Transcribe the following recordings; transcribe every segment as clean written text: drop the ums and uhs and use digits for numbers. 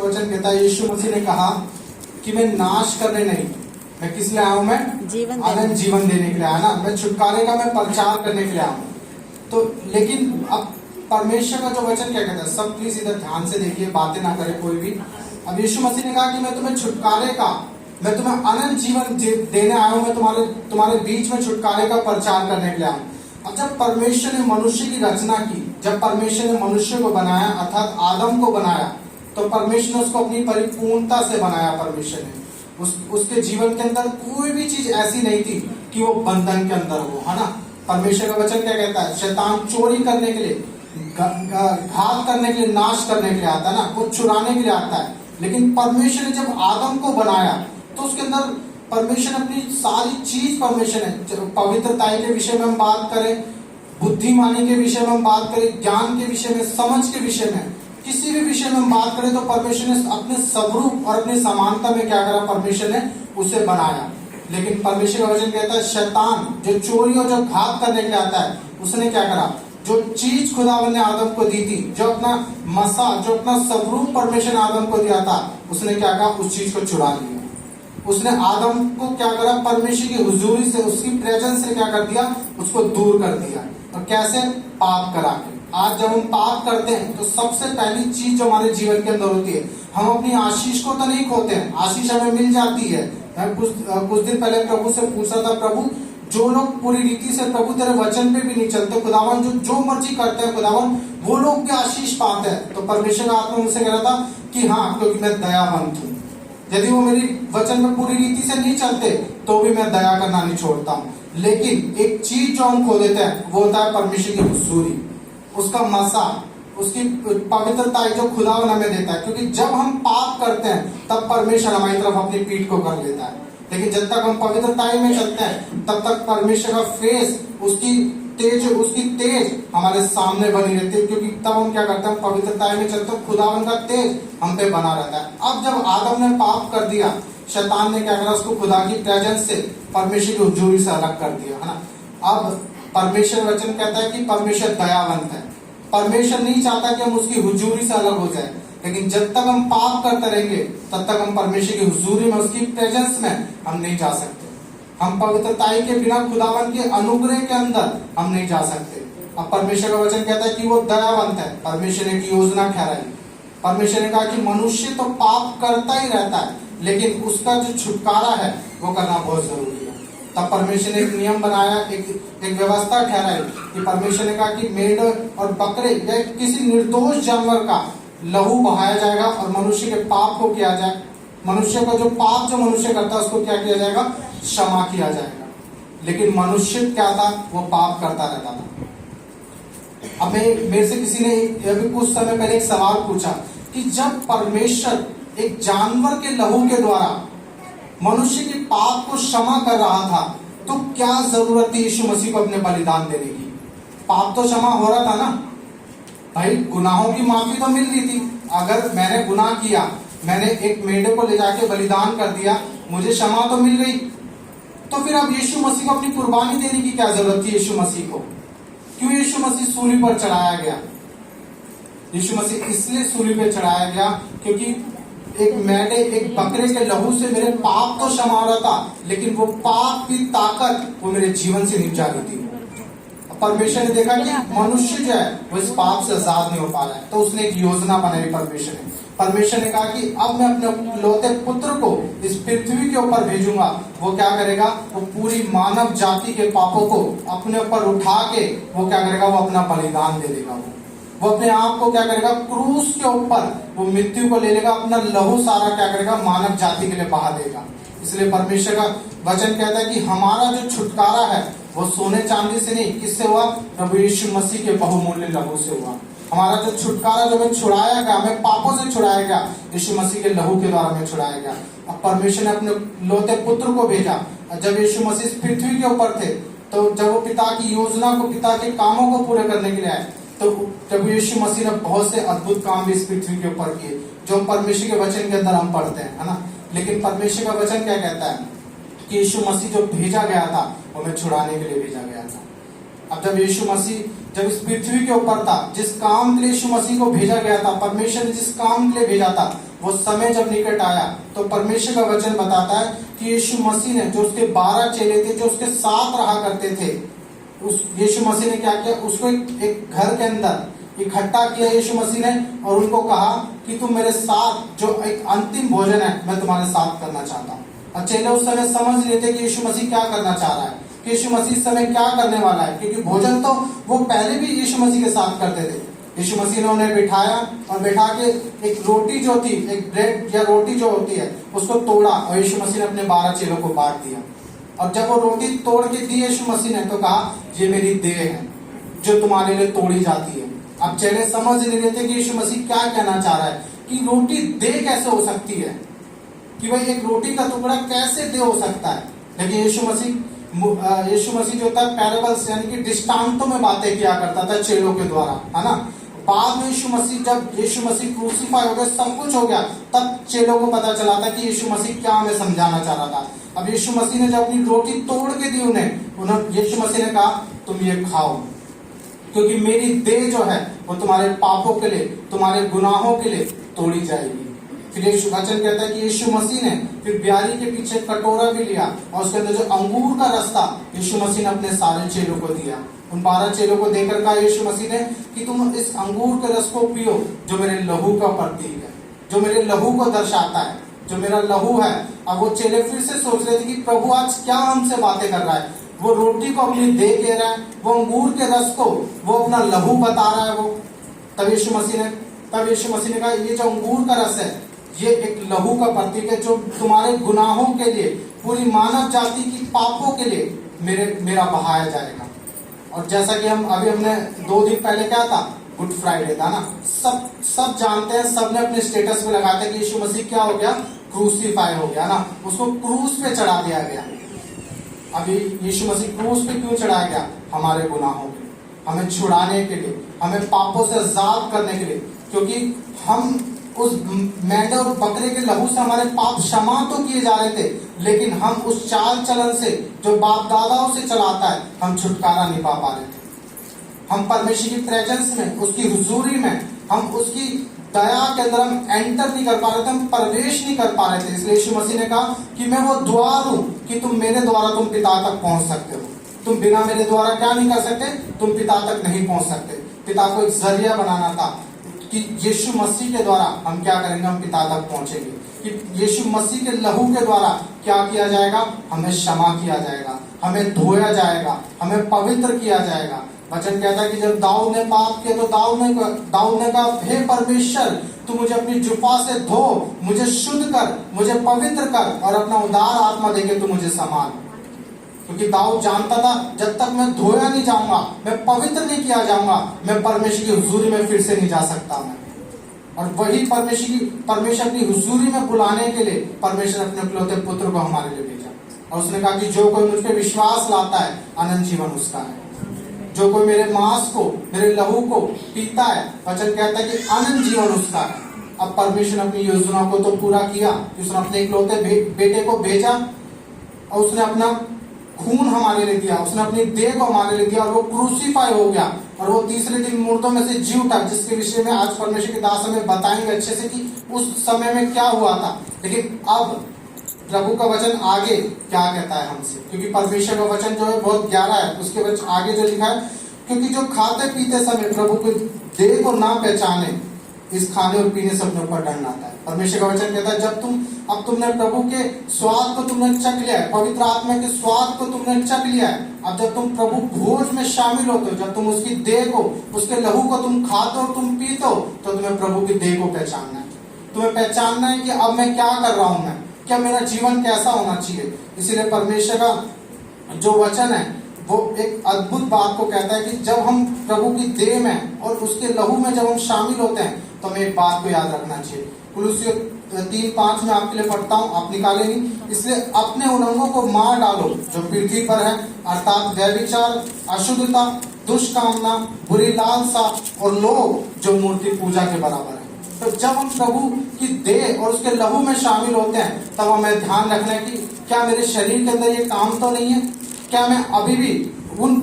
का वचन कहता है, यीशु मसीह ने कहा कि मैं नाश करने नहीं, मैं किस लिए आया हूं? मैं अनंत जीवन देने के लिए आया ना, मैं छुटकारे का मैं प्रचार करने के लिए आया हूं। तो लेकिन अब परमेश्वर का जो वचन क्या कहता है, सब प्लीज इधर ध्यान से देखिए, बातें ना करे कोई भी। अब यीशु मसीह ने कहा कि मैं तुम्हें छुटकारे का, मैं तुम्हें अनंत जीवन देने आया हूं, मैं तुम्हारे बीच में छुटकारे का प्रचार करने के लिए आया हूं। अब जब परमेश्वर ने मनुष्य की रचना की, जब परमेश्वर ने मनुष्य को बनाया अर्थात आदम को बनाया, तो परमेश्वर ने उसको अपनी परिपूर्णता से बनाया। परमेश्वर ने उसके जीवन के अंदर कोई भी चीज ऐसी नहीं थी कि वो बंधन के अंदर हो, है ना। परमेश्वर का वचन क्या कहता है, शैतान चोरी करने के लिए, घात करने के लिए, नाश करने के लिए आता है ना, वो चुराने के लिए आता है। लेकिन परमेश्वर ने जब आदम को बनाया तो उसके अंदर परमेश्वर ने अपनी सारी चीज, परमेश्वर ने पवित्रता के विषय में हम बात करें, बुद्धिमानी के विषय में हम बात करें, ज्ञान के विषय में, समझ के विषय में, किसी भी विषय में हम बात करें तो परमेश्वर ने अपने स्वरूप और अपनी समानता में क्या करा, परमेश्वर ने उसे बनाया। लेकिन परमेश्वर का वचन कहता है शैतान जो चोरी और जो घात करने के लिए आता है, उसने क्या करा, जो चीज खुदावन ने आदम को दी थी, जो अपना मसा, जो अपना स्वरूप परमेश्वर ने आदम को दिया था, उसने क्या कहा, उस चीज को चुरा लिया। उसने आदम को क्या करा, परमेश्वर की हुजूरी से, उसकी प्रेजेंस से क्या कर दिया, उसको दूर कर दिया। और कैसे, पाप करा के। आज जब हम पाप करते हैं तो सबसे पहली चीज जो हमारे जीवन के अंदर होती है, हम अपनी आशीष को तो नहीं खोते हैं, आशीष हमें मिल जाती है। मैं कुछ दिन पहले प्रभु से पूछा था, प्रभु जो लोग पूरी रीति से प्रभु तेरे वचन पे भी नहीं चलते खुदावन, जो मर्जी करते हैं खुदावन, वो लोग भी आशीष पाते हैं। तो परमेश्वर का आत्मा मुझसे कह रहा था कि हाँ, क्योंकि मैं दयावंत हूँ। यदि वो मेरी वचन में पूरी रीति से नहीं चलते तो भी मैं दया करना नहीं छोड़ता हूँ। लेकिन एक चीज जो हम खो देते हैं वो होता है परमेश्वर की हुजूरी, उसका मसा, उसकी पवित्रता जो खुदावन हमें देता है। क्योंकि जब हम पाप करते हैं तब परमेश्वर हमारी तरफ अपनी पीठ को कर लेता है। लेकिन जब तक हम पवित्रता में चलते हैं तब तक परमेश्वर का फेस, उसकी तेज हमारे सामने बनी रहती है। क्योंकि तब हम क्या करते हैं, पवित्रता में चलते हैं, खुदावन का तेज हम पे बना रहता है। अब जब आदम ने पाप कर दिया, शैतान ने क्या करा, उसको खुदा की प्रेजेंस से, परमेश्वर की हुजूरी से अलग कर दिया, है ना। अब परमेश्वर वचन कहता है कि परमेश्वर दयावंत है। परमेश्वर नहीं चाहता कि हम उसकी हुजूरी से अलग हो जाए। लेकिन जब तक हम पाप करते रहेंगे तब तक हम परमेश्वर की हुजूरी में, उसकी प्रेजेंस में हम नहीं जा सकते। हम पवित्रताई के बिना खुदावन के अनुग्रह के अंदर हम नहीं जा सकते। अब परमेश्वर का वचन कहता है कि वो दयावंत है। परमेश्वर ने की योजना ठहराई। परमेश्वर ने कहा कि मनुष्य तो पाप करता ही रहता है, लेकिन उसका जो छुटकारा है वो करना बहुत जरूरी है। तब परमेश्वर ने एक नियम बनाया, एक व्यवस्था ठहराई कि परमेश्वर ने कहा कि मेढ़ और बकरे या किसी निर्दोष जानवर का लहू बहाया जाएगा और मनुष्य के पाप को किया जाए, मनुष्य का जो पाप जो मनुष्य करता है उसको क्या किया जाएगा, क्षमा किया जाएगा। लेकिन मनुष्य क्या था, वो पाप करता रहता था। अब मेरे से किसी ने अभी कुछ समय पहले एक सवाल पूछा कि जब परमेश्वर एक जानवर के लहू के द्वारा मनुष्य के पाप को क्षमा कर रहा था तो क्या जरूरत थी यीशु मसीह को अपने बलिदान देने की। पाप तो क्षमा हो रहा था ना भाई, गुनाहों की माफी तो मिल रही थी। अगर मैंने गुनाह किया, मैंने एक मेढ़े को ले जाके बलिदान कर दिया, मुझे क्षमा तो मिल गई। तो फिर अब यीशु मसीह को अपनी कुर्बानी देने की क्या जरूरत थी यीशु मसीह को? क्यों यीशु मसीह सूली पर चढ़ाया गया? यीशु मसीह इसलिए सूली पर चढ़ाया गया क्योंकि एक मेढ़े, एक बकरे के लहू से मेरे पाप तो क्षमा हो रहा था, लेकिन वो पाप की ताकत वो मेरे जीवन से नहीं जा रही थी। परमेश्वर ने देखा कि मनुष्य जो है वो इस पाप से आजाद नहीं हो पा रहा है, तो उसने एक योजना बनाई। परमेश्वर ने कहा कि अब मैं अपने लौते पुत्र को इस पृथ्वी के ऊपर भेजूंगा। वो क्या करेगा, वो पूरी मानव जाति के पापों को अपने ऊपर उठा के वो क्या करेगा, वो अपना बलिदान दे देगा। वो अपने आप को क्या करेगा, क्रूस के ऊपर वो मृत्यु को ले लेगा, अपना लहू सारा क्या करेगा, मानव जाति के लिए बहा देगा। इसलिए परमेश्वर का वचन कहता है कि हमारा जो छुटकारा है वो सोने चांदी से नहीं, किससे हुआ, प्रभु यीशु मसीह के बहुमूल्य लहू से हुआ। हमारा जो छुटकारा जो हमें छुड़ाया गया, हमें पापों से छुड़ाया गया, यीशु मसीह के लहू के द्वारा हमें छुड़ाया गया। अब परमेश्वर ने अपने लौते पुत्र को भेजा। जब यीशु मसीह इस पृथ्वी के ऊपर थे, तो जब वो पिता की योजना को, पिता के कामों को पूरे करने के लिए आए, तो प्रभु यीशु मसीह ने बहुत से अद्भुत काम भी इस पृथ्वी के ऊपर किए, जो परमेश्वर के वचन के अंदर हम पढ़ते हैं, है ना। लेकिन परमेश्वर का वचन क्या कहता है कि यीशु मसीह जो भेजा गया था वो हमें छुड़ाने के लिए भेजा गया था। अब जब यीशु मसीह जब इस पृथ्वी के ऊपर था, जिस काम के लिए यीशु मसीह को भेजा गया था, परमेश्वर ने जिस काम के लिए भेजा था, वो समय जब निकट आया तो परमेश्वर का वचन बताता है कि यीशु मसीह ने, जो उसके 12 चेले थे, जो उसके साथ रहा करते थे, उस यीशु मसीह ने क्या किया, उसको एक घर के अंदर इकट्ठा किया यीशु मसीह ने, और उनको कहा कि तुम मेरे साथ जो एक अंतिम भोजन है मैं तुम्हारे साथ करना चाहता हूँ। और चेले उस समय समझ नहीं थे कि यीशु मसीह क्या करना चाह रहा है, कि यीशु मसीह इस समय क्या करने वाला है, क्योंकि भोजन तो वो पहले भी यीशु मसीह के साथ करते थे। यीशु मसीह ने उन्हें बिठाया और बिठा के एक रोटी जो थी, एक ब्रेड या रोटी जो होती है, उसको तोड़ा और यीशु मसीह ने अपने 12 चेलों को बांट दिया। और जब वो रोटी तोड़ के दी यीशु मसीह ने, तो कहा ये मेरी देह है जो तुम्हारे लिए तोड़ी जाती है। अब चेले समझ नहीं रहे थे कि यीशु मसीह क्या कहना चाह रहा है, कि रोटी देह कैसे हो सकती है, कि भाई एक रोटी का टुकड़ा कैसे देह हो सकता है। लेकिन यीशु मसीह जो था पैराबल्स यानी कि दृष्टांतों में बातें किया करता था चेलों के द्वारा, है ना। बाद में जब यीशु मसीह क्रूसीफाई हो गया, सब कुछ हो गया, तब चेलों को पता चला था कि यीशु मसीह क्या हमें समझाना चाह रहा था। अब यीशु मसीह ने जब अपनी रोटी तोड़ के दी उन्हें यीशु मसीह ने कहा तुम ये खाओ, क्योंकि मेरी देह जो है वो तुम्हारे पापों के लिए, तुम्हारे गुनाहों के लिए तोड़ी जाएगी। फिर यीशु वचन कहता है कि यीशु मसीह ने फिर ब्यारी के पीछे कटोरा भी लिया और उसके अंदर जो अंगूर का रस था यीशु मसीह ने अपने सारे चेलों को दिया। उन 12 चेलों को देकर कहा यीशु मसीह ने कि तुम इस अंगूर के रस को पियो, जो मेरे लहू का प्रतीक है, जो मेरे लहू को दर्शाता है, जो मेरा लहू है। अब वो चेले फिर से सोच रहे थे कि प्रभु आज क्या हमसे बातें कर रहा है, वो रोटी को अपनी देह कह रहा है, वो अंगूर के रस को वो अपना लहू बता रहा है। वो तब यीशु मसीह ने कहा ये जो अंगूर का रस है ये एक लहू का प्रतीक है, जो तुम्हारे गुनाहों के लिए, पूरी मानव जाति की पापों के लिए मेरा बहाया जाएगा। और जैसा कि हमने 2 दिन पहले क्या था, गुड फ्राइडे था ना, सब जानते हैं, सबने अपने स्टेटस पे लगाया था कि यीशु मसीह क्या हो गया, क्रूसीफाई हो गया ना, उसको क्रूस पे चढ़ा दिया गया। अभी यीशु मसीह क्रूस पे क्यों चढ़ाया गया, हमारे गुनाहों के लिए, हमें छुड़ाने के लिए, हमें पापों से आजाद करने के लिए, क्योंकि हम उस मेंढे और बकरे के लहू से हमारे पाप क्षमा तो किए जा रहे थे, लेकिन हम उस चाल चलन से जो बाप दादाओं से चलाता है हम छुटकारा नहीं पा रहे थे। हम परमेश्वर की प्रेजेंस में, उसकी हुजूरी में, हम उसकी दया के अंदर हम एंटर नहीं कर पा रहे थे, हम प्रवेश नहीं कर पा रहे थे। इसलिए यीशु मसीह ने कहा कि मैं वो द्वार हूं कि तुम मेरे द्वारा तुम पिता तक पहुंच सकते हो। तुम बिना मेरे द्वारा क्या नहीं कर सकते, तुम पिता तक नहीं पहुंच सकते। पिता को एक जरिया बनाना था कि यीशु मसीह के द्वारा हम क्या करेंगे, हम पिता तक पहुंचेंगे। कि यीशु मसीह के लहू के द्वारा क्या किया जाएगा, हमें क्षमा किया जाएगा, हमें धोया जाएगा, हमें पवित्र किया जाएगा। वचन कहता है कि जब दाऊद ने पाप किया तो दाऊद ने कहा हे परमेश्वर तू मुझे अपनी जुफा से धो, मुझे शुद्ध कर, मुझे पवित्र कर और अपना उदार आत्मा देके तू मुझे संभाल। क्योंकि दाऊद जानता था जब तक मैं धोया नहीं जाऊंगा, मैं पवित्र नहीं किया जाऊंगा, मैं परमेश्वर की हुजूरी में फिर से नहीं जा सकता मैं। और वही परमेश्वर अपनी हुजूरी में बुलाने के लिए परमेश्वर अपने इकलौते पुत्र को हमारे लिए भेजा। और उसने कहा कि जो कोई मुझ पे विश्वास लाता है अनंत जीवन उसका है। जो कोई मेरे मांस को, मेरे लहू को पीता है, वचन कहता है कि अनंत जीवन उसका है। अब परमेश्वर ने अपनी योजना को तो पूरा किया, उसने अपने इकलौते बेटे को भेजा और उसने अपना खून हमारे लिए दिया, उसने अपनी देह को हमारे लिए दिया और वो क्रूसीफाई हो गया और वो तीसरे दिन मुर्दों में से जी उठा, जिसके विषय में आज परमेश्वर के दास हमें बताएंगे अच्छे से कि उस समय में क्या हुआ था। लेकिन अब प्रभु का वचन आगे क्या कहता है हमसे, क्योंकि परमेश्वर का वचन जो है बहुत गहरा है। उसके वचन आगे जो लिखा है, क्योंकि जो खाते पीते समय प्रभु के देह को ना पहचाने, इस खाने और पीने से अपने ऊपर दंड आता है। परमेश्वर का वचन कहता है जब तुमने प्रभु के स्वाद को तुमने चख लिया है, पवित्र आत्मा के स्वाद को तुमने चख लिया है, अब जब तुम प्रभु भोज में शामिल होते हो, जब तुम उसकी देह को, उसके लहू को तुम खाते हो, तुम पीते हो, तो तुम्हें प्रभु की देह को पहचानना है। तुम्हें पहचानना है कि अब मैं क्या कर रहा हूं, मैं क्या, मेरा जीवन कैसा होना चाहिए। इसीलिए परमेश्वर का जो वचन है वो एक अद्भुत बात को कहता है कि जब हम प्रभु की देह में और उसके लहू में जब हम शामिल होते हैं तो हमें एक बात को याद रखना चाहिए। कुलुस्सियों 3:5 में आपके लिए पढ़ता हूँ, आप निकाले नहीं। इसलिए अपने उन अंगों को मार डालो जो पृथ्वी पर है, अर्थात व्यभिचार, अशुद्धता, दुष्कामना, बुरी लालसा और लोभ जो मूर्ति पूजा के बराबर है। तो जब हम प्रभु की देह और उसके लहू में शामिल होते हैं तब हमें ध्यान रखना है कि क्या मेरे शरीर के अंदर ये काम तो नहीं है, क्या मैं अभी भी उन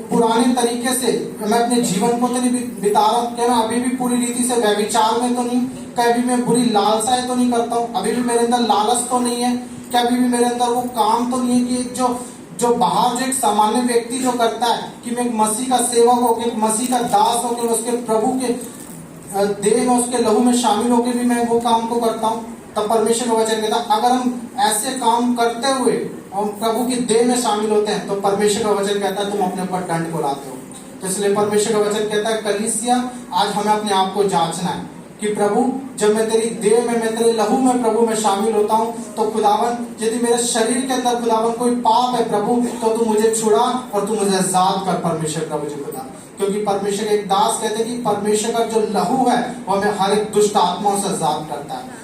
पुराने तरीके से मैं अपने जीवन को तो नहीं बिता रहा हूँ, क्या मैं अभी भी पूरी रीति से व्यभिचार में तो नहीं, क्या अभी मैं बुरी लालसाएं तो नहीं करता हूँ, अभी भी मेरे अंदर लालच तो नहीं है, क्या अभी भी मेरे अंदर वो काम तो नहीं है कि जो बाहर जो एक सामान्य व्यक्ति जो करता है कि मैं एक मसीह का सेवक होकर, एक मसीह का दास होकर, उसके प्रभु के देह में, उसके लहू में शामिल होकर भी मैं वो काम को करता हूँ। तब परमेश्वर का वचन कहता है अगर हम ऐसे काम करते हुए हम प्रभु की देह में शामिल होते हैं तो परमेश्वर का वचन कहता है तुम अपने ऊपर दंड को लाते हो। तो इसलिए परमेश्वर का वचन कहता है कलीसिया आज हमें अपने आप को जांचना है कि प्रभु जब मैं तेरी देह में, मैं तेरे लहू में प्रभु में शामिल होता हूँ तो खुदावन यदि मेरे शरीर के अंदर खुदावन कोई पाप है प्रभु तो तू मुझे छुड़ा और तू मुझे आजाद कर परमेश्वर प्रभु जी खुदा। क्योंकि परमेश्वर के एक दास कहते हैं कि परमेश्वर का जो लहू है वो हमें हर एक दुष्ट आत्माओं से आजाद करता है।